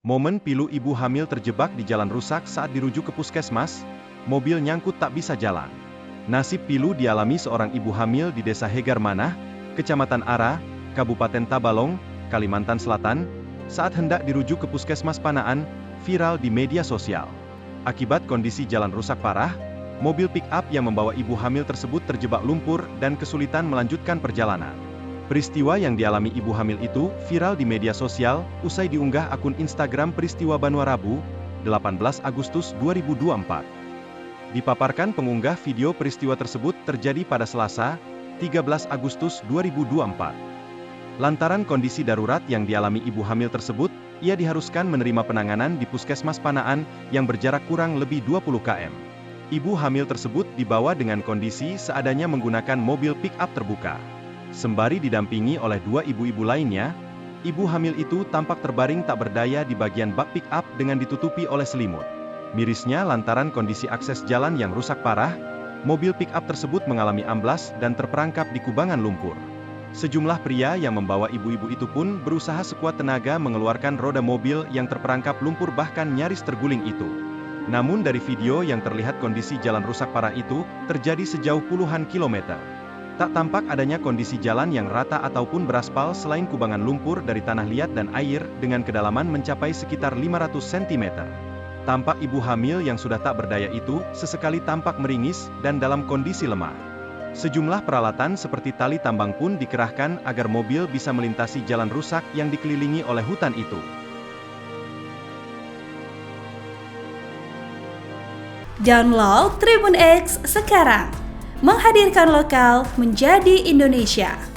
Momen pilu ibu hamil terjebak di jalan rusak saat dirujuk ke puskesmas, mobil nyangkut tak bisa jalan. Nasib pilu dialami seorang ibu hamil di Desa Hegar Manah, Kecamatan Ara, Kabupaten Tabalong, Kalimantan Selatan, saat hendak dirujuk ke puskesmas Panaan, viral di media sosial. Akibat kondisi jalan rusak parah, mobil pick-up yang membawa ibu hamil tersebut terjebak lumpur dan kesulitan melanjutkan perjalanan. Peristiwa yang dialami ibu hamil itu viral di media sosial, usai diunggah akun Instagram Peristiwa Banua Rabu, 18 Agustus 2024. Dipaparkan pengunggah video peristiwa tersebut terjadi pada Selasa, 13 Agustus 2024. Lantaran kondisi darurat yang dialami ibu hamil tersebut, ia diharuskan menerima penanganan di Puskesmas Panaan yang berjarak kurang lebih 20 km. Ibu hamil tersebut dibawa dengan kondisi seadanya menggunakan mobil pick-up terbuka. Sembari didampingi oleh dua ibu-ibu lainnya, ibu hamil itu tampak terbaring tak berdaya di bagian bak pick-up dengan ditutupi oleh selimut. Mirisnya lantaran kondisi akses jalan yang rusak parah, mobil pick-up tersebut mengalami amblas dan terperangkap di kubangan lumpur. Sejumlah pria yang membawa ibu-ibu itu pun berusaha sekuat tenaga mengeluarkan roda mobil yang terperangkap lumpur bahkan nyaris terguling itu. Namun dari video yang terlihat kondisi jalan rusak parah itu terjadi sejauh puluhan kilometer. Tak tampak adanya kondisi jalan yang rata ataupun beraspal selain kubangan lumpur dari tanah liat dan air dengan kedalaman mencapai sekitar 500 cm. Tampak ibu hamil yang sudah tak berdaya itu sesekali tampak meringis dan dalam kondisi lemah. Sejumlah peralatan seperti tali tambang pun dikerahkan agar mobil bisa melintasi jalan rusak yang dikelilingi oleh hutan itu. Download Tribun X sekarang, menghadirkan lokal menjadi Indonesia.